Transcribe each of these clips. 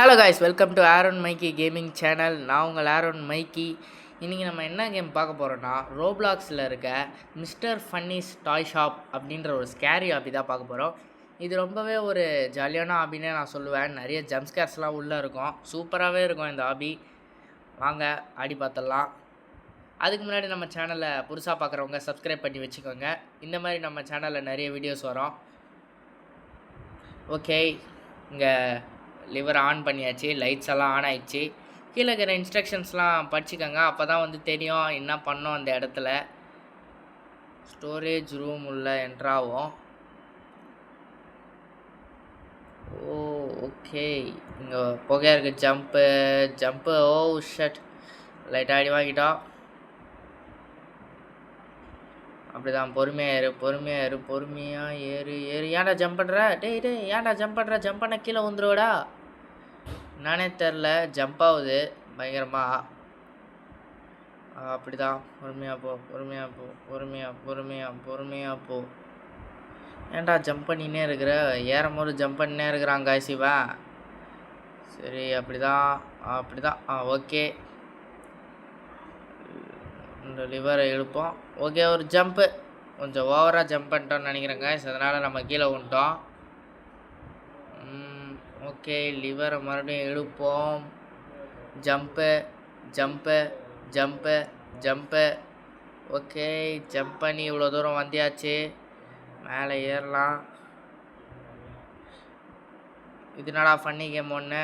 Hello guys, welcome to Aaron மைக்கி gaming channel. நான் உங்கள் Aaron மைக்கி. இன்றைக்கி நம்ம என்ன கேம் பார்க்க போகிறோன்னா, ரோப்ளாக்ஸில் இருக்க மிஸ்டர் ஃபன்னிஸ் டாய் ஷாப் அப்படின்ற ஒரு ஸ்கேரி ஆபி தான் பார்க்க போகிறோம். இது ரொம்பவே ஒரு ஜாலியான ஆபின்னே நான் சொல்லுவேன். நிறைய ஜம்ப்ஸ்கேர்ஸ்லாம் உள்ளே இருக்கும். சூப்பராகவே இருக்கும் இந்த ஆபி. வாங்க ஆடி பார்த்துடலாம். அதுக்கு முன்னாடி நம்ம சேனலை புதுசாக பார்க்குறவங்க சப்ஸ்கிரைப் பண்ணி வச்சுக்கோங்க. இந்த மாதிரி நம்ம சேனலில் நிறைய வீடியோஸ் வரும். ஓகே, இங்கே லிவர் ஆன் பண்ணியாச்சு, லைட்ஸ் எல்லாம் ஆன் ஆயிடுச்சு. கீழே இருக்கிற இன்ஸ்ட்ரக்ஷன்ஸ்லாம் படிச்சுக்கோங்க, அப்போ தான் வந்து தெரியும் என்ன பண்ணோம் அந்த இடத்துல. ஸ்டோரேஜ் ரூம் உள்ள என்ட்ராகும். ஓகே, இங்கே புகையா இருக்குது. ஜம்ப்பு. ஓ ஷட், லைட்டாக அடி வாங்கிட்டோம். அப்படிதான், பொறுமையாக ஏறு. ஏன்டா ஜம்ப் பண்ணுற? டேய் ஏன்டா ஜம்ப் பண்ணுற? ஜம்ப் பண்ண கீழே வந்துடுவடா. நானே தெரில, ஜம்ப் ஆகுது பயங்கரமாக. அப்படிதான், பொறுமையாக போ. ஏன்டா ஜம்ப் பண்ணினே இருக்கிற? ஏறும்போது ஜம்ப் பண்ணினே இருக்கிறான் காய்ச்சிவன். சரி, அப்படிதான். ஓகே, இந்த லிவரை இழுப்போம். ஓகே, ஒரு ஜம்ப்பு. கொஞ்சம் ஓவராக ஜம்ப் பண்ணிட்டோம்னு நினைக்கிறேங்க, அதனால் நம்ம கீழே விட்டோம். ஓகே, லிவரை மறுபடியும் இழுப்போம். ஜம்ப்பு. ஓகே, ஜம்ப் பண்ணி இவ்வளோ தூரம் வந்தியாச்சு. மேலே ஏறலாம். இது என்னடா ஃபன்னி கேம் ஒன்று.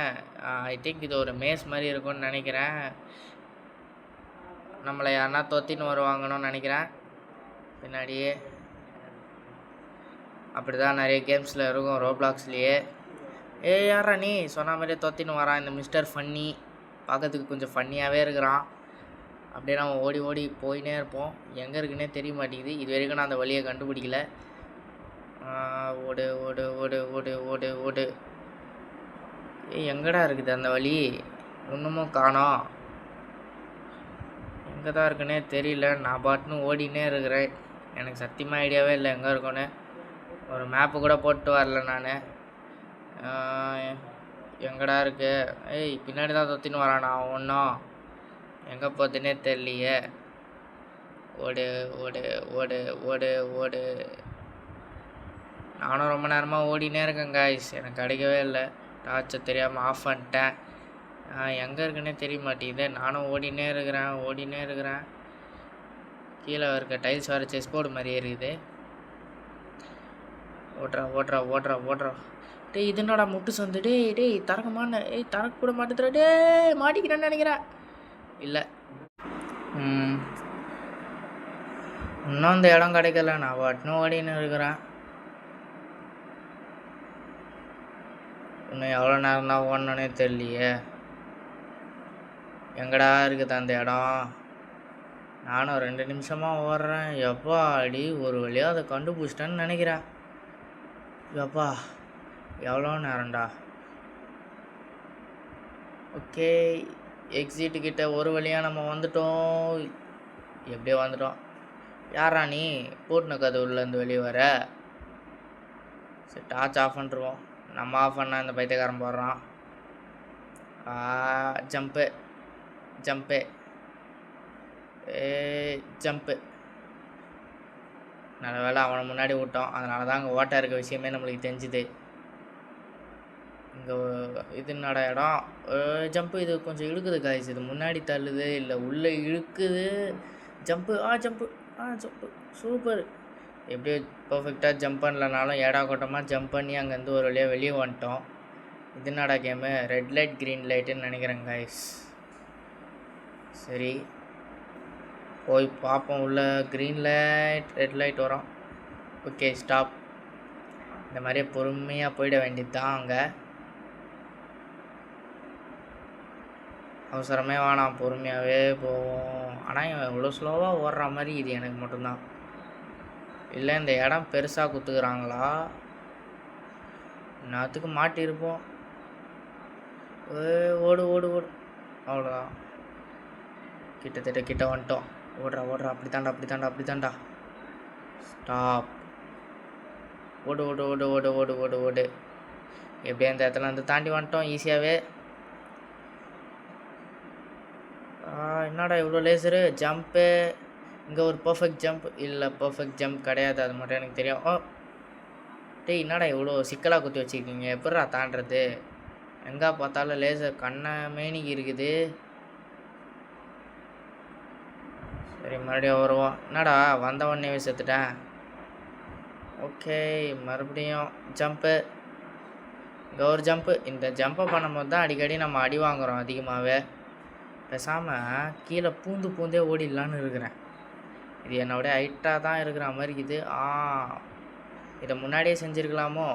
ஐ திங்க் இது ஒரு மேஸ் மாதிரி இருக்கும்னு நினைக்கிறேன். நம்மளை யாருன்னா தொத்தின்னு வருவாங்கன்னு நினைக்கிறேன் பின்னாடியே. அப்படி தான் நிறைய கேம்ஸில் இருக்கும் ரோப்ளாக்ஸ்லேயே. யாரா நீ சொன்ன மாதிரியே தொத்தின்னு வரான் இந்த மிஸ்டர் ஃபன்னி. பார்க்கறதுக்கு கொஞ்சம் ஃபன்னியாகவே இருக்கிறான். அப்படியே நம்ம ஓடி போயினே இருப்போம். எங்கே இருக்குன்னே தெரிய மாட்டேங்குது. இது வரைக்கும் நான் அந்த வழியை கண்டுபிடிக்கல. ஓடு. எங்கடா இருக்குது அந்த வழி? ஒன்றுமும் காணோம். எங்கே தான் இருக்குன்னே தெரியல. நான் பாட்டுன்னு ஓடினே இருக்கிறேன். எனக்கு சத்தியமாக ஐடியாவே இல்லை எங்கே இருக்குன்னு. ஒரு மேப்பு கூட போட்டு வரல நான். எங்கடா இருக்கு? பின்னாடி தான் தொத்தின்னு வரானா ஒன்றும். எங்கே போத்துன்னே தெரியலையே. ஓடு. நானும் ரொம்ப நேரமாக ஓடினே இருக்கேன் காய்ஸ். எனக்கு கிடைக்கவே இல்லை. டார்ச்சை தெரியாமல் ஆஃப் பண்ணிட்டேன். எங்கே இருக்குன்னே தெரிய மாட்டேங்குது. நானும் ஓடினே இருக்கிறேன். கீழே இருக்க டைல்ஸ் வர செஸ் போர்டு மாதிரியே இருக்குது. ஓடுறா. டேய், இது என்னடா முட்டு சந்து? டேய் திறக்கமான. திறக்க கூட மாட்டேதுடா. டேய், மாட்டிக்கிறேன்னு நினைக்கிறேன். இல்லை, இன்னும் அந்த இடம் கிடைக்கல. நான் பாட்டுன்னு ஓடின்னு இருக்கிறேன். இன்னும் எவ்வளோ நேரம் தான் ஓடணுன்னே தெரியலையே. எங்கடா இருக்குது அந்த இடம்? நானும் 2 நிமிஷமாக ஓடுறேன். எப்பா அடி, ஒரு வழியாக அதை கண்டுபிடிச்சிட்டேன்னு நினைக்கிறேன். எப்பா, எவ்வளோ நேரம்டா. ஓகே, எக்ஸிட்டு கிட்ட ஒரு வழியாக நம்ம வந்துட்டோம். எப்படியோ வந்துட்டோம். யாரா நீ? பூட்டின கதவுலேருந்து வெளியே வர. சரி, டார்ச் ஆஃப் பண்ணிருவோம். நம்ம ஆஃப் பண்ணால் இந்த பைத்தியக்காரன் போடுறான். ஜம்ப்பு. நல்ல வேலை அவனை முன்னாடி விட்டோம். அதனால தான் அங்கே ஓட்டை இருக்க விஷயமே நம்மளுக்கு தெரிஞ்சுது. இங்கே இது என்னடா இடம்? ஜம்ப்பு. இது கொஞ்சம் இழுக்குது காய்ஸ். இது முன்னாடி தள்ளுது, இல்லை உள்ளே இழுக்குது. ஜம்ப்பு. சூப்பர். எப்படியோ பர்ஃபெக்டாக ஜம்ப் பண்ணலனாலும் ஏடா கூட்டமாக ஜம்ப் பண்ணி அங்கேருந்து ஒரு வழியாக வெளியே வந்துட்டோம். இது என்னடா கேமு? ரெட் லைட் க்ரீன் லைட்டுன்னு நினைக்கிறேன் காய்ஸ். சரி, போய் பார்ப்போம். உள்ள க்ரீன் லைட், ரெட் லைட் வரும். Okay, stop. இந்த மாதிரியே பொறுமையாக போயிட வேண்டியது தான். அங்கே அவசரமே வேணாம், பொறுமையாகவே போவோம். ஆனால் இவன் இவ்வளோ ஸ்லோவாக ஓடுற மாதிரி இது எனக்கு மட்டும்தான். இல்லை இந்த இடம் பெருசாக குத்துக்கிறாங்களா? இன்னத்துக்கு மாட்டியிருப்போம். ஓடு. அவ்வளோதான், கிட்டத்தட்ட கிட்ட வந்துட்டோம். ஓடுறா. அப்படித்தாண்டா. ஸ்டாப். ஓடு. எப்படியே இந்த இடத்துல வந்து தாண்டி வந்துட்டோம் ஈஸியாகவே. என்னடா இவ்வளோ லேசரு ஜம்ப்பு. இங்கே ஒரு பர்ஃபெக்ட் ஜம்ப் இல்லை, பர்ஃபெக்ட் ஜம்ப் கிடையாது, அது மட்டும் எனக்கு தெரியும். ஓ டேய், என்னடா இவ்வளோ சிக்கலாக குத்தி வச்சுருக்கீங்க, எப்பட்றா தாண்டுறது? எங்கே பார்த்தாலும் லேசர் கண்ணை மேனிக்கு இருக்குது. சரி, மறுபடியும் வருவோம். என்னடா வந்த உடனே செத்துட்டேன். ஓகே, மறுபடியும் ஜம்ப்பு. இங்கே ஒரு ஜம்ப்பு. இந்த ஜம்ப்பை பண்ணும்போது தான் அடிக்கடி நம்ம அடி வாங்குகிறோம் அதிகமாகவே. பேசாமல் கீழே பூந்தே ஓடிடலான்னு இருக்கிறேன். இது என்னோட ஹைட்டாக தான் இருக்கிற மாதிரி இருக்குது. இதை முன்னாடியே செஞ்சுருக்கலாமோ?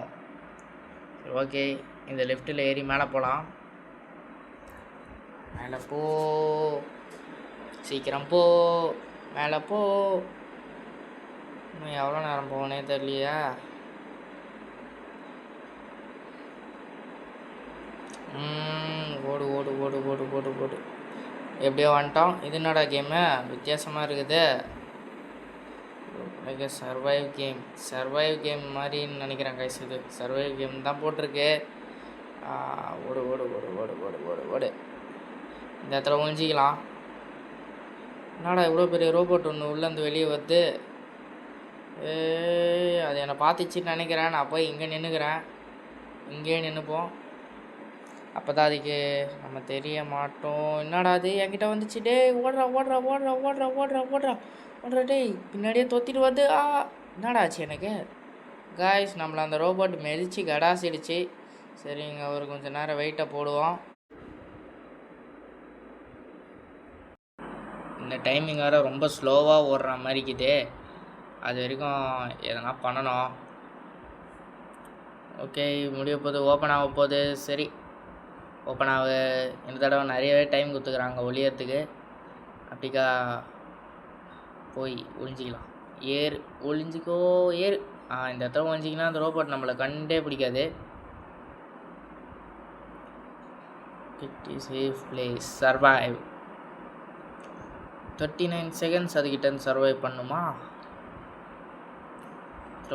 சரி, ஓகே, இந்த லெஃப்ட்டில் ஏறி மேலே போகலாம். மேலே போ, சீக்கிரம் போ, மேலே போ. இன்னும் எவ்வளோ நேரம் போகணே தெரியலையா? ஓடு ஓடு ஓடு ஓடு ஓடு ஓடு. எப்படியோ வந்துட்டோம். இது என்னடா கேமு வித்தியாசமாக இருக்குது. லைக் சர்வைவ் கேம் மாதிரின்னு நினைக்கிறேன் கைஸ். இது சர்வைவ் கேம் தான் போட்டிருக்கு. ஓடு ஓடு ஓடு ஓடு ஓடு ஓடு ஓடு. இந்த இடத்துல ஒழிஞ்சிக்கலாம். என்னடா இவ்வளோ பெரிய ரோபோட் ஒன்று உள்ளேருந்து வெளியே வருது. அது என்னை பார்த்துச்சின்னு நினைக்கிறேன். நான் போய் இங்கே நின்றுக்கிறேன். இங்கேயே நின்றுப்போம். அப்போ தான் அதுக்கு நம்ம தெரிய மாட்டோம். என்னடா அது என்கிட்ட வந்துச்சு. டே ஓடுறா ஓடுறா ஓடுறா ஓடுறா ஓடுறா ஓடுறா ஓடுறா. டேய் பின்னாடியே தொத்திட்டு வருது. என்னடா ஆச்சு எனக்கு? காய்ஸ், நம்மளை அந்த ரோபோட் மெதிச்சு கடாசிடுச்சு. சரிங்க, ஒரு கொஞ்சம் நேரம் வெயிட்டை போடுவோம். இந்த டைமிங் வேறு ரொம்ப ஸ்லோவாக ஓடுற மாதிரி இருக்குது. அது வரைக்கும் எதனா பண்ணணும். ஓகே, முடிய போகுது, ஓப்பன் ஆக போகுது. சரி, ஓப்பன் ஆக இந்த தடவை நிறையவே டைம் கொடுத்துக்குறாங்க ஒளியறதுக்கு. அப்படிக்கா போய் ஒளிஞ்சிக்கலாம். ஒளிஞ்சிக்கோ ஏறு. இந்த இடத்துல ஒழிஞ்சிங்கன்னா அந்த ரோபோட் நம்மளை கண்டே பிடிக்காது. Safe place, survive. 39 செகண்ட்ஸ் அதுக்கிட்ட சர்வைவ் பண்ணுமா?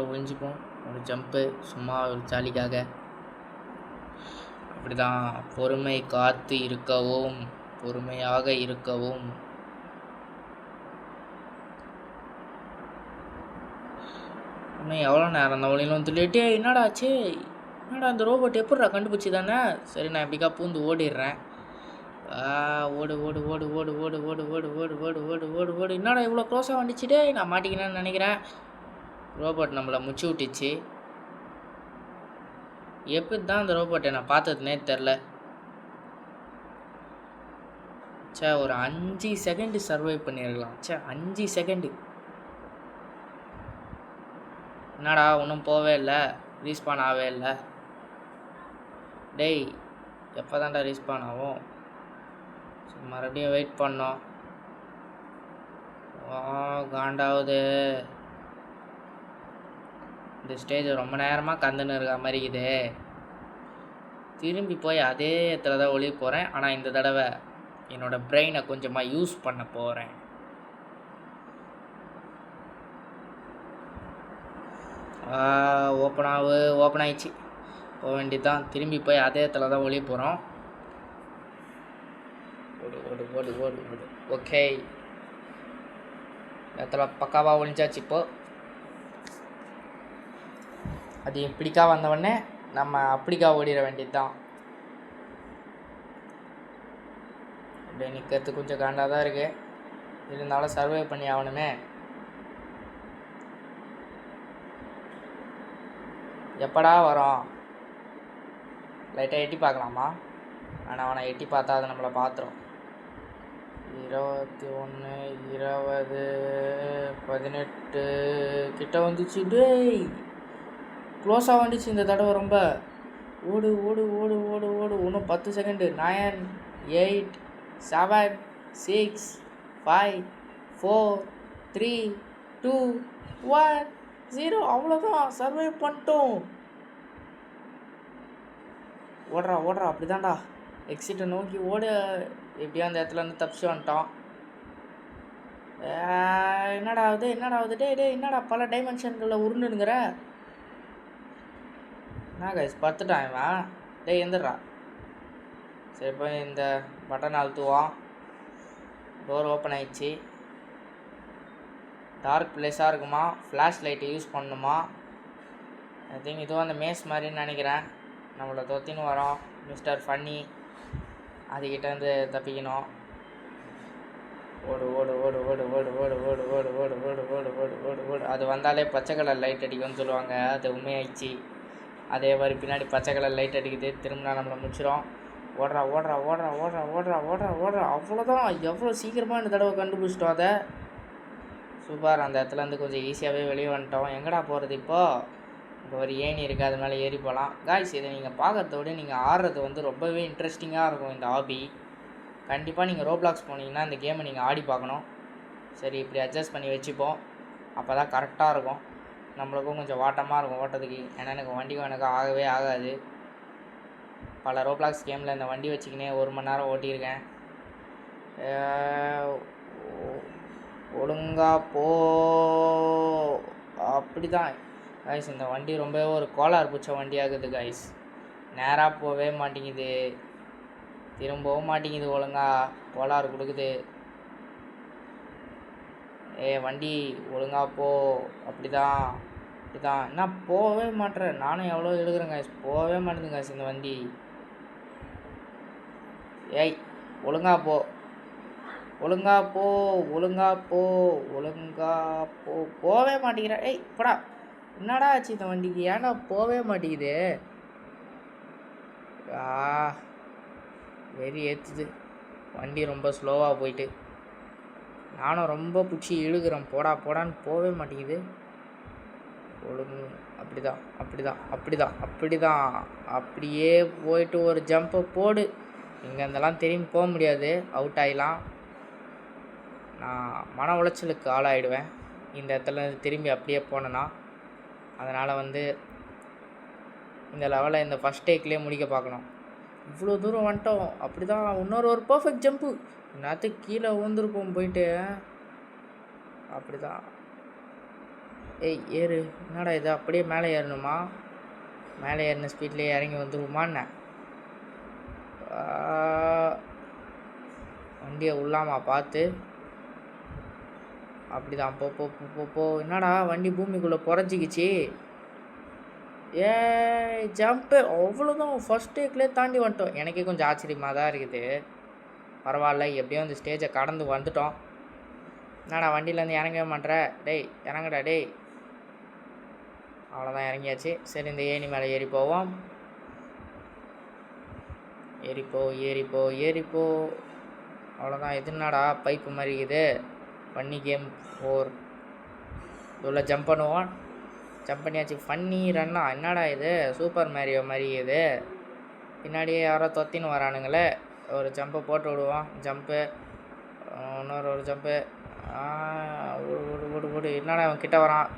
ஒழிஞ்சிப்போம். ஒரு ஜம்ப்பு சும்மா ஒரு ஜாலிக்காக. அப்படி தான் பொறுமை காத்து இருக்கவும், பொறுமையாக இருக்கவும். இன்னும் எவ்வளோ நேரம் அந்த ஒளியிலும் சொல்லிட்டு என்னடா ஆச்சு? என்னடா அந்த ரோபோட் எப்படிடா கண்டுபிடிச்சி தானே? சரி, நான் எப்படிக்கா பூந்து ஓடிடுறேன். ஓடு ஓடு ஓடு ஓடு ஓடு ஓடு ஓடு ஓடு ஓடு ஓடு ஓடு ஓடு. என்னடா இவ்வளோ க்ளோஸாக வந்துச்சுட்டே? நான் மாட்டிக்கினேன்னு நினைக்கிறேன். ரோபோட் நம்மளை முச்சு விட்டுச்சு. எப்படி தான் அந்த ரோபோட்டை நான் பார்த்ததுனே தெரில. ஒரு 5 செகண்டு சர்வைவ் பண்ணியிருக்கலாம். 5 செகண்டு. என்னடா ஒன்றும் போவே இல்லை, ரீஸ்பான் ஆகவே இல்லை. டேய், எப்போ தான்டா ரீஸ்பான் ஆகும்? மறுபடியும் வெயிட் பண்ணோம். காண்டாவுது. இந்த ஸ்டேஜ் ரொம்ப நேரமாக கந்துன்னு இருக்க மாதிரி இருக்குது. திரும்பி போய் அதே இடத்துல தான் ஒளிய போகிறேன். ஆனால் இந்த தடவை என்னோடய பிரெயினை கொஞ்சமாக யூஸ் பண்ண போகிறேன். ஓப்பன் ஆயிடுச்சு. போக வேண்டியதுதான். திரும்பி போய் அதே இடத்துல தான் ஒளிய போகிறோம். ஓடு ஓடு ஓடு ஓடு ஓடு. ஓகே, இடத்துல பக்காவாக ஒழிஞ்சாச்சு. இப்போது அது இப்படிக்கா வந்தவொடனே நம்ம அப்படிக்கா ஓடிட வேண்டியது தான். அப்படியே நிற்கிறதுக்கு கொஞ்சம் காண்டாக தான் இருக்குது. இருந்தாலும் சர்வை பண்ணி ஆகணுமே. எப்படா வரோம்? லைட்டாக எட்டி பார்க்கலாமா? ஆனால் அவனை எட்டி பார்த்தா அது நம்மளை பார்த்துரும். 21 20 18 கிட்ட வந்துச்சு. டேய், க்ளோஸாக வந்துச்சு இந்த தடவை ரொம்ப. ஓடு ஓடு ஓடு ஓடு ஓடு. இன்னும் 10 செகண்டு. 9 8 7 6 5 4 3 2 1 0. அவ்வளோதான், சர்வை பண்ணிட்டோம். ஓடுறா ஓடுறா. அப்படி தான்டா எக்ஸிட்டை நோக்கி ஓட. எப்படியா அந்த இடத்துல இருந்து தப்பிச்சு வந்துட்டோம். என்னடா ஆகுது? டே என்னடா பல டைமென்ஷன்களில் உருண்டுங்கிற? என்ன கைஸ், பத்துட்டான் இவன். டேய் எந்திரா. சரி, போய் இந்த பட்டன் அழுத்துவோம். டோர் ஓப்பன் ஆயிடுச்சு. டார்க் பிளேஸாக இருக்குமா, ஃப்ளாஷ் லைட்டை யூஸ் பண்ணணுமா. ஐ திங்க் இதுவும் அந்த மேஸ் மாதிரின்னு நினைக்கிறேன். நம்மளை தொத்தின்னு வரோம் மிஸ்டர் ஃபன்னி. அதுக்கிட்டேருந்து தப்பிக்கணும். ஓடு ஓடு ஓடு ஓடு ஓடு ஓடு ஓடு ஓடு ஓடு ஓடு ஓடு ஓடு ஓடு ஓடு. அது வந்தாலே பச்சை கலர் லைட் அடிக்கும்னு சொல்லுவாங்க, அது உண்மையாயிடுச்சு. அதே மாதிரி பின்னாடி பச்சை கலர் லைட் அடிக்குது. திரும்பினா நம்மளை முடிச்சிடும். ஓடுறா ஓடுறா ஓடுறா ஓடுறா ஓடுறா ஓடுறா ஓடுறா. அவ்வளோதான். எவ்வளோ சீக்கிரமாக இந்த தடவை கண்டுபிடிச்சிட்டோம் அதை. சூப்பர். அந்த இடத்துலேருந்து கொஞ்சம் ஈஸியாகவே வெளியே வந்துட்டோம். எங்கடா போகிறது இப்போது? இப்போ ஒரு ஏணி இருக்குது, அது மேலே ஏறி போகலாம். காய்ஸ், இதை நீங்கள் பார்க்குறத விட நீங்கள் ஆடுறது வந்து ரொம்பவே இன்ட்ரெஸ்டிங்காக இருக்கும் இந்த ஹாபி. கண்டிப்பாக நீங்கள் ரோப்ளாக்ஸ் போனீங்கன்னா இந்த கேமை நீங்கள் ஆடி பார்க்கணும். சரி, இப்படி அட்ஜஸ்ட் பண்ணி வச்சுப்போம். அப்போ தான் கரெக்டாக இருக்கும். நம்மளுக்கும் கொஞ்சம் வாட்டமாக இருக்கும் ஓட்டத்துக்கு. ஏன்னா எனக்கு ஆகவே ஆகாது. பல ரோப்ளாக்ஸ் கேமில் இந்த வண்டி வச்சுக்கினே 1 மணி நேரம் ஓட்டியிருக்கேன். ஒழுங்கா போ. அப்படி தான் காய்ஸ். இந்த வண்டி ரொம்பவே ஒரு கோளாறு பிடிச்ச வண்டியாகுது காய்ஸ். நேராக போகவே மாட்டேங்குது, திரும்பவும் மாட்டேங்குது, ஒழுங்கா கோளாறு கொடுக்குது. வண்டி ஒழுங்கா போ. அப்படிதான் அப்படிதான். என்ன போகவே மாட்டேறேன். நானும் எவ்வளோ எழுதுறேன் காய்ஸ், போகவே மாட்டேங்குது காய்ஸ் இந்த வண்டி. ஒழுங்கா போ, ஒழுங்கா போ, ஒழுங்கா போ, ஒழுங்கா போ. போகவே மாட்டேங்கிறேன். போடா. என்னடா ஆச்சு இந்த வண்டிக்கு? ஏன்னா போகவே மாட்டேங்குது. வெறி ஏற்றுது. வண்டி ரொம்ப ஸ்லோவாக போயிட்டு நானும் ரொம்ப பிடிச்சி இழுக்கிறேன். போடா போடான்னு போகவே மாட்டேங்குது. ஒழுங்கு. அப்படிதான் அப்படிதான் அப்படிதான் அப்படிதான். அப்படியே போயிட்டு ஒரு ஜம்பை போடு. இங்கேருந்தெல்லாம் திரும்பி போக முடியாது, அவுட் ஆகிடலாம். நான் மன உளைச்சலுக்கு ஆளாயிடுவேன் இந்த இடத்துல திரும்பி அப்படியே போனேன்னா. அதனால் வந்து இந்த லெவலை இந்த ஃபஸ்ட் டேக்லேயே முடிக்க பார்க்கணும். இவ்வளோ தூரம் வந்துட்டோம். அப்படி தான் ஒரு பர்ஃபெக்ட் ஜம்ப்பு. நேரத்துக்கு கீழே விழுந்துருப்போம் போயிட்டு. அப்படி தான். ஏறு. என்னடா இது? அப்படியே மேலே ஏறணுமா? மேலே ஏறின ஸ்பீட்லேயே இறங்கி வந்துருமான்னு வண்டியை உள்ளாமா பார்த்து. அப்படி தான். போ போ போ போ. என்னடா வண்டி பூமிக்குள்ளே புறஞ்சிக்கிச்சு. ஜம்ப்பு. அவ்வளோதான். ஃபஸ்ட் டேக்லேயே தாண்டி வந்துட்டோம். எனக்கே கொஞ்சம் ஆச்சரியமாக தான் இருக்குது. பரவாயில்ல, எப்படியும் அந்த ஸ்டேஜை கடந்து வந்துட்டோம். என்னடா வண்டியிலேருந்து இறங்கவே மாட்டேற? டேய் இறங்கடா டேய். அவ்வளோதான், இறங்கியாச்சு. சரி, இந்த ஏணி மேலே ஏறி போவோம். ஏறிப்போ ஏறிப்போ ஏறிப்போ. அவ்வளோதான். இது என்னடா பைப்பு மாதிரி இருக்குது? Funny game 4. இவ்வளோ ஜம்ப் பண்ணுவோம். ஜம்ப் பண்ணியாச்சு. ஃபன்னி ரன்னா. என்னடா இது? சூப்பர் மேரியோ மாதிரி இது. பின்னாடியே யாரோ தொத்தின்னு வரானுங்களே. ஒரு ஜம்பை போட்டு விடுவோம். ஜம்ப்பு. ஒரு ஜம்ப்பு. ஓடு ஓடு ஓடு. என்னடா அவன் கிட்ட வரான்?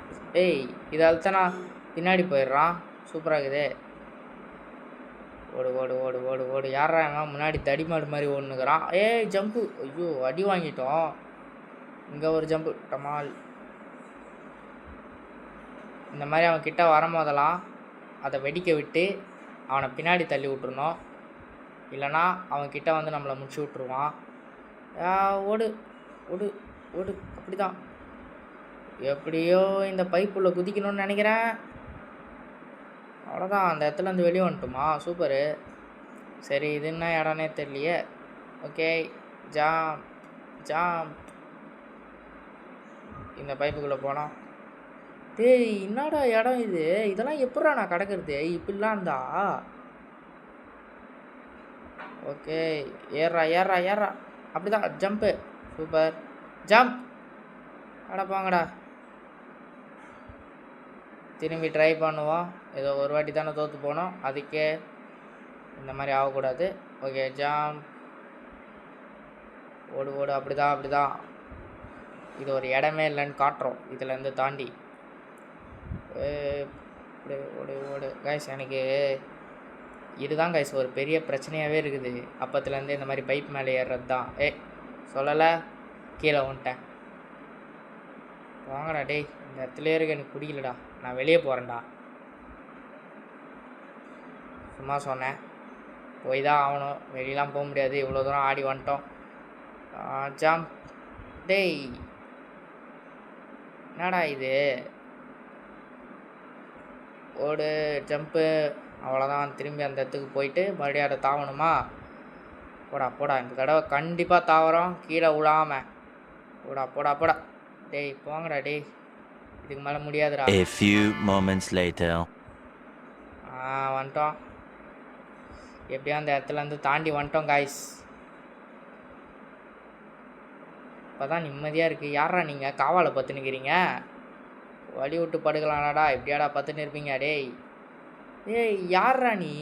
இதால் தான் நான் பின்னாடி போயிடுறான். சூப்பராக இருக்குது. ஓடு ஓடு ஓடு ஓடு ஓடு. யாரா அவன் முன்னாடி தடிமாடு மாதிரி ஓடுனுக்கிறான்? ஜம்ப்பு. ஐயோ, அடி வாங்கிட்டோம். இங்கே ஒரு ஜம்ப்பு. டமால். இந்த மாதிரி அவன் கிட்ட வரும்போதெல்லாம் அதை வெடிக்க விட்டு அவனை பின்னாடி தள்ளி விட்டுருணும். இல்லைனா அவன் கிட்ட வந்து நம்மளை முடிச்சு விட்ருவான். ஓடு ஓடு ஓடு. அப்படி தான். எப்படியோ இந்த பைப்புள்ள குதிக்கணும்னு நினைக்கிறேன். அவ்வளோதான். அந்த இடத்துல இருந்து வெளியே வந்துட்டுமா? சூப்பரு. சரி, இது என்ன இடம்னே தெரியலையே. Okay, jam jam. இந்த பைப்புக்குள்ளே போனோம். என்னடா இடம் இது? இதெல்லாம் எப்படா நான் கிடக்கிறது? இப்படிலாம் இருந்தா? ஓகே, ஏறா ஏறா ஏறா. அப்படி தான். ஜம்ப்பு. சூப்பர். ஜம்ப். அடப்பாங்கடா. திரும்பி ட்ரை பண்ணுவோம். ஏதோ ஒரு வாட்டி தானே தோற்று போனோம், அதுக்கே இந்த மாதிரி ஆகக்கூடாது. Okay, jump. ஓடு ஓடு. அப்படி தான் அப்படி தான். இது ஒரு இடமே இல்லைன்னு காட்டுறோம் இதுலேருந்து தாண்டி. ஓடு ஓடு. கைஸ், எனக்கு இதுதான் கைஸ் ஒரு பெரிய பிரச்சனையாகவே இருக்குது. அப்பத்துலேருந்து இந்த மாதிரி பைப் மேலே ஏறுறது தான். சொல்லலை, கீழே வந்துட்டேன். வாங்கடா டேய். இந்த இடத்துல இருக்க எனக்கு பிடிக்கலடா. நான் வெளியே போகிறேன்டா. சும்மா சொன்னேன். போய் தான் ஆகணும். வெளியெலாம் போக முடியாது. இவ்வளோ தூரம் ஆடி வந்துட்டோம். ஜம்ப். டேய் என்னடா இது? ஓடு, ஜம்ப்பு. அவ்வளோதான். திரும்பி அந்த இடத்துக்கு போயிட்டு மறுபடியும் அதை தாவணுமா? போடா போடா, இந்த தடவை கண்டிப்பாக தாவறோம், கீழே விழாம. போடா போடா போடா. டேய் போங்கடா டேய், இதுக்கு மேலே முடியாதுடா. A few moments later. வந்துட்டோம். எப்படியோ அந்த இடத்துலேருந்து தாண்டி வந்துட்டோம் காய்ஸ். இப்போ தான் நிம்மதியாக இருக்குது. யாரா நீங்கள் காவாலை பத்துனுக்கிறீங்க? வழி விட்டு படுக்கலாம்டா, எப்படியாடா பத்துன்னு இருப்பீங்க? டேய் ஏய் யாரா நீ?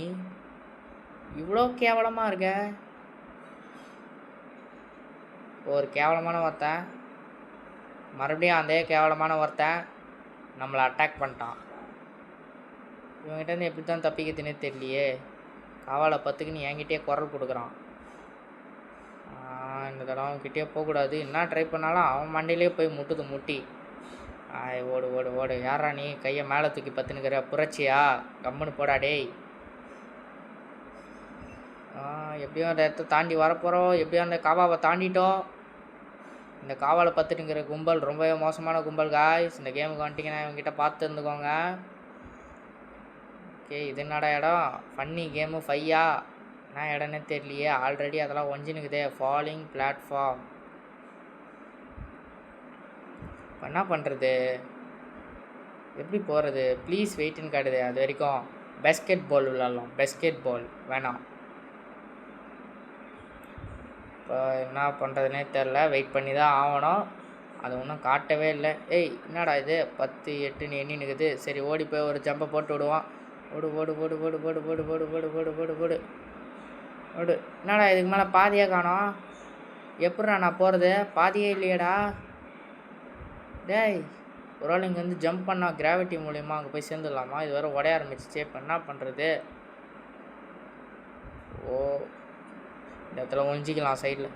இவ்வளோ கேவலமாக இருக்க. ஒரு கேவலமான ஒருத்தன் மறுபடியும் அதே கேவலமான ஒருத்தன் நம்மளை அட்டாக் பண்ணிட்டான். இவங்ககிட்டேருந்து எப்படி தான் தப்பிக்கிறதுனே தெரியலையே. காவாலை பத்துக்கு நீ என்கிட்டயே குரல் கொடுக்குறான். இந்த தடவை அவன்கிட்டயே போகக்கூடாது. என்ன ட்ரை பண்ணாலும் அவன் மண்டையிலே போய் முட்டுது முட்டி. ஓடு ஓடு ஓடு. யாரா நீ கையை மேலே தூக்கி பத்துனுக்கிற? புரட்சியா? கம்முன்னு போடா டேய். எப்படியும் அந்த இடத்த தாண்டி வரப்போகிறோம். எப்படியும் அந்த காவாவை தாண்டிட்டோம். இந்த காவாலை பத்துட்டுங்கிற கும்பல் ரொம்பவே மோசமான கும்பல் காய்ஸ். இந்த கேமுக்கு வந்துட்டிங்கன்னா இவங்ககிட்ட பார்த்து இருந்துக்கோங்க. ஓகே, இது என்னடா இடம்? ஃபன்னி கேமு 5ஆ? என்ன இடம்னே தெரியலையே. ஆல்ரெடி அதெல்லாம் ஒஞ்சினுக்குதே. Falling platform. இப்போ என்ன பண்ணுறது? எப்படி போகிறது? ப்ளீஸ் வெயிட்டுன்னு காட்டுது. அது வரைக்கும் பேஸ்கெட் பால் விளாட்லாம். பேஸ்கெட் பால் வேணாம். இப்போ என்ன பண்ணுறதுனே தெரில. வெயிட் பண்ணி தான் ஆகணும். அது ஒன்றும் காட்டவே இல்லை. ஏய் என்னடா இது 10 8ன்னு எண்ணினுக்குது. சரி ஓடி போய் ஒரு ஜம்பை போட்டு விடுவான். ஓடு ஓடு ஓடு ஓடு ஓடு ஓடு ஓடு ஓடு ஓடு ஓடு ஓடு ஓடு. என்னடா இதுக்கு மேலே பாதியாக காணோம்? எப்பட்றா நான் போகிறது? பாதியே இல்லையடா. டேய் ஒரு ஆள் இங்கே வந்து ஜம்ப் பண்ணால் கிராவிட்டி மூலிமா அங்கே போய் சேர்ந்துடலாமா? இது வேறு உடைய ஆரம்பிச்சிச்சு. இப்போ என்ன பண்ணுறது? ஓ, இந்த இடத்துல ஒழிஞ்சிக்கலாம் சைடில்.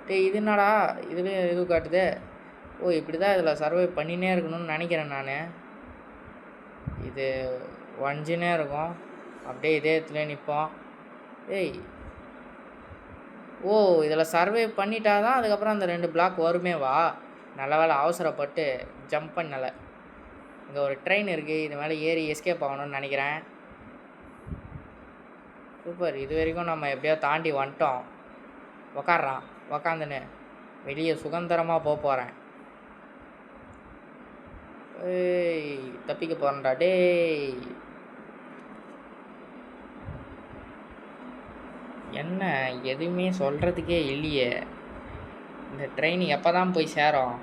டேய் இது என்னடா இதுலேயும் இது காட்டுது? ஓ, இப்படி தான் இதில் சர்வை பண்ணினே இருக்கணும்னு நினைக்கிறேன் நான். இது வஞ்சினே இருக்கும். அப்படியே இதே இடத்துல நிற்போம். ஏய் ஓ, இதில் சர்வே பண்ணிட்டா தான் அதுக்கப்புறம் அந்த 2 பிளாக் வருமே வா. நல்ல வேலை அவசரப்பட்டு ஜம்ப் பண்ணலை. இங்கே ஒரு ட்ரெயின் இருக்குது. இது மேலே ஏறி எஸ்கேப் ஆகணும்னு நினைக்கிறேன். சூப்பர். இது வரைக்கும் நம்ம எப்படியோ தாண்டி வந்துட்டோம். உக்காட்றான். உக்காந்துன்னு வெளியே சுதந்திரமாக போகிறேன். ஏய் தப்பிக்க போகிறேன்டா டேய். என்ன எதுவுமே சொல்கிறதுக்கே இல்லையே. இந்த ட்ரெயின் எப்போ தான் போய் சேரும்?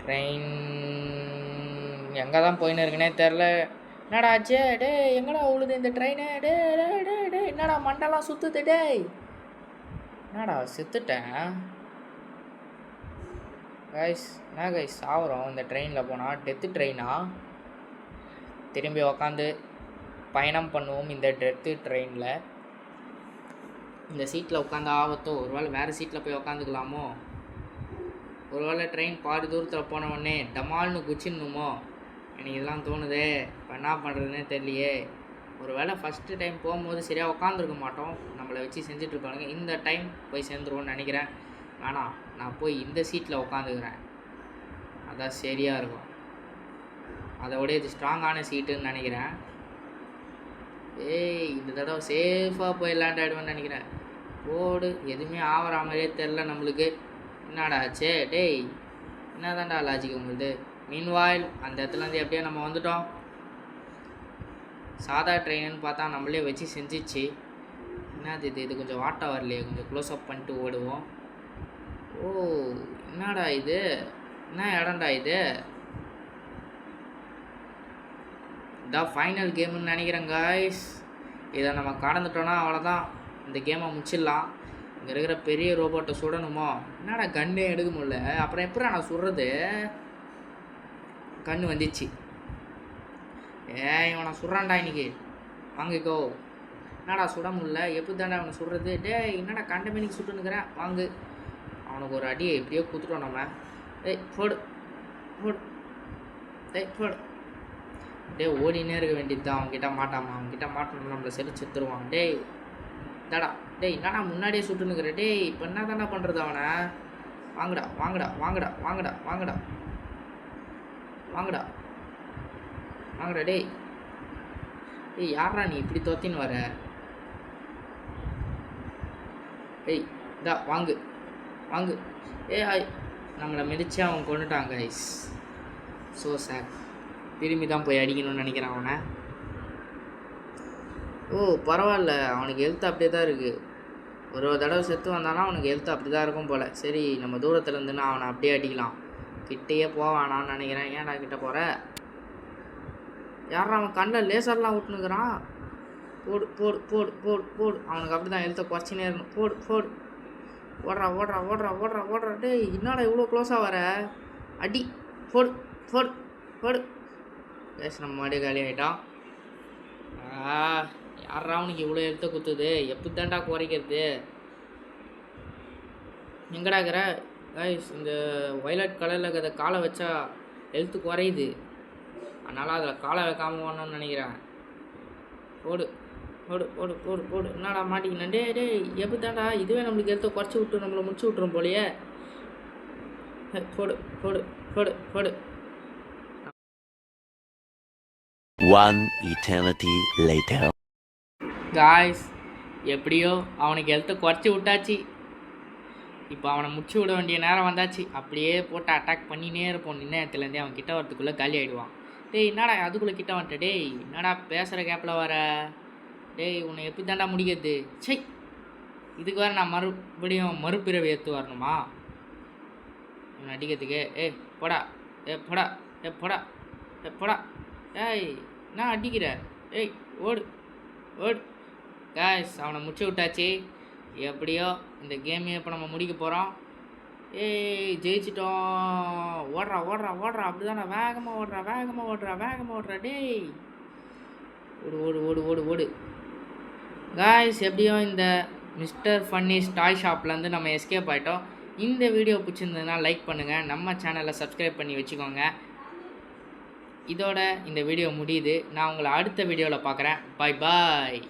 ட்ரெயின் எங்கே தான் போயின்னு இருக்குன்னே தெரில. என்னடா ஆச்சு? டே எங்கடா உழுது இந்த ட்ரெயினு? டே டே டே டே என்னடா மண்டெல்லாம் சுற்றுது? டேய் என்னடா செத்துட்டேன் கைஸ். என்ன கைஸ் சாவுறோம் இந்த ட்ரெயினில் போனால்? டெத்து ட்ரெயினா? திரும்பி உக்காந்து பயணம் பண்ணுவோம் இந்த டெத்து ட்ரெயினில். இந்த சீட்டில் உட்காந்து ஆபத்தோ? ஒரு வேளை வேறு சீட்டில் போய் உக்காந்துக்கலாமோ? ஒரு வேளை ட்ரெயின் பாதி தூரத்தில் போன உடனே டமால்னு குச்சிடணுமோ? எனக்கு இதெல்லாம் தோணுதே. இப்போ என்ன பண்ணுறதுனே தெரியலையே. ஒரு வேளை ஃபஸ்ட்டு டைம் போகும்போது சரியாக உட்காந்துருக்க மாட்டோம். நம்மளை வச்சு செஞ்சிட்ருப்பானுங்க. இந்த டைம் போய் சேர்ந்துருவோன்னு நினைக்கிறேன். வேணாம், நான் போய் இந்த சீட்டில் உட்காந்துக்கிறேன். அதான் சரியாக இருக்கும். அதோட இது ஸ்ட்ராங்கான சீட்டுன்னு நினைக்கிறேன். ஏய் இந்த தடவை சேஃபாக போய் லேண்ட் ஆகிடுவேன்னு நினைக்கிறேன். போடு. எதுவுமே ஆகிற மாதிரியே தெரில நம்மளுக்கு. என்னடா ஆச்சே? டேய் என்ன தான்டா லாஜிக் உங்களுக்கு? மீன்வாயில் அந்த இடத்துலேருந்து எப்படியோ நம்ம வந்துட்டோம். சாதா ட்ரெயின்னு பார்த்தா நம்மளே வச்சு செஞ்சிச்சு. என்னது இது கொஞ்சம் வாட்டா வரலையே. கொஞ்சம் க்ளோஸ்அப் பண்ணிட்டு ஓடுவோம். ஓ என்னடா இது? என்ன இடம்டா இது? இதான் ஃபைனல் கேமுன்னு நினைக்கிறேன் காய்ஸ். இதை நம்ம கடந்துட்டோன்னா அவ்வளோதான். இந்த கேமை முடிச்சிடலாம். இங்கே இருக்கிற பெரிய ரோபோட்டை சுடணுமோ? என்னடா கண்ணே எடுக்க முடியல. அப்புறம் எப்படி நான் சுடுறது? கண்ணு வந்துச்சு. இவனை சுடுறான்டா இன்னைக்கு. வாங்கிக்கோ. என்னடா சுட முடியல? எப்படி தாண்டா அவனை சுடுறது? என்னடா கண்ட மணிக்கு சுட்டுனுக்கிறேன். வாங்கு. அவனுக்கு ஒரு அடியை எப்படியோ குத்துட்டோம் நம்ம. போடு போடு. போடு. ஓடினே இருக்க வேண்டியது தான். அவன்கிட்ட மாட்டாமா? அவன்கிட்ட மாட்டணும் நம்மளை செலுத்து செத்துருவான். தாடா டேய் என்னடா முன்னாடியே சுட்டுனுக்குற டேய் இப்போ என்ன தானே பண்ணுறது அவனை வாங்கடா வாங்கடா வாங்கடா வாங்கடா வாங்கடா வாங்கடா வாங்கடா டேய் டேய் யாரா நீ இப்படி தோத்தின்னு வர டேய் இதா வாங்கு வாங்கு ஆய் நம்மளை மிதிச்சு அவன் கொண்டுட்டாங்க ஐஸ் ஸோ சார் திரும்பி தான் போய் அடிக்கணும்னு நினைக்கிறான் அவனை ஓ பரவாயில்ல அவனுக்கு ஹெல்த் அப்படியே தான் இருக்குது ஒரு தடவை செத்து வந்தானா அவனுக்கு ஹெல்த் அப்படி தான் இருக்கும் போல் சரி நம்ம தூரத்தில் இருந்துன்னா அவனை அப்படியே அடிக்கலாம் கிட்டேயே போவானான்னு நினைக்கிறேன் ஏன்டா கிட்ட போகிற யாரா அவன் கண்ணில் லேசர்லாம் விட்டுனுக்குறான் போடு போடு போடு போடு போடு அவனுக்கு அப்படி தான் ஹெல்த்தை குறைச்சினே இருக்கணும் போடு போடு ஓடுறா ஓடுறா ஓடுறா ஓடுறா ஓடுறா டேய் என்னடா இவ்வளோ க்ளோஸாக வர அடி போடு போடு போடு பேச நம்ம மாடு காலி ஆகிட்டான் யாரா அவனுக்கு இவ்வளோ எழுத்த குத்துது எப்படி தாண்டா குறைக்கிறது எங்கடா இருக்கிற கைஸ் இந்த வயலட் கலரில் இருக்கிற காலை வச்சா ஹெல்த்து குறையுது அதனால் அதில் காலை வைக்காமல் போகணும்னு நினைக்கிறேன் போடு போடு போடு போடு போடு என்னடா மாட்டிக்கினேன் டே டே எப்படி தாண்டா இதுவே நம்மளுக்கு ஹெல்த்தை குறைச்சி விட்டு நம்மளை முடிச்சு விட்ரும் போலையே போடு போடு போடு போடு One eternity later. காய்ஸ் எப்படியோ அவனுக்கு ஹெல்த்தை குறைச்சி விட்டாச்சு இப்போ அவனை முடிச்சு விட வேண்டிய நேரம் வந்தாச்சு அப்படியே போட்டு அட்டாக் பண்ணினே இருப்போம் நின்ன இடத்துலேருந்தே அவன் கிட்ட வரத்துக்குள்ளே காலி ஆகிடுவான் டேய் என்னடா அதுக்குள்ளே கிட்ட வந்துட்ட டேய் என்னடா பேசுகிற கேப்பில் வர டேய் உன்னை எப்படி தாண்டா முடிக்கிறது சை இதுக்கு வேறு நான் மறுபடியும் மறுபிறவி எடுத்து வரணுமா இவன் அடிக்கிறதுக்கு போடா போடா போடா போடா ஏய் நான் அடிக்கிற ஏய் ஓடு ஓடு காய்ஸ் அவனை முடிச்சு விட்டாச்சு எப்படியோ இந்த கேமையை இப்போ நம்ம முடிக்க போகிறோம் ஜெயிச்சிட்டோம் ஓடுறா ஓடுறா ஓடுறா அப்படி தானே வேகமாக ஓடுறா வேகமாக ஓடுறா வேகமாக ஓடுறா டேய் ஓடு ஓடு ஓடு ஓடு ஓடு காய்ஸ் எப்படியோ இந்த மிஸ்டர் ஃபன்னிஸ் டாய் ஷாப்லேருந்து நம்ம எஸ்கேப் ஆகிட்டோம் இந்த வீடியோ பிடிச்சிருந்ததுன்னா லைக் பண்ணுங்கள் நம்ம சேனலை சப்ஸ்கிரைப் பண்ணி வச்சுக்கோங்க இதோட இந்த வீடியோ முடியுது நான் உங்களை அடுத்த வீடியோவில் பார்க்குறேன் பாய் பாய்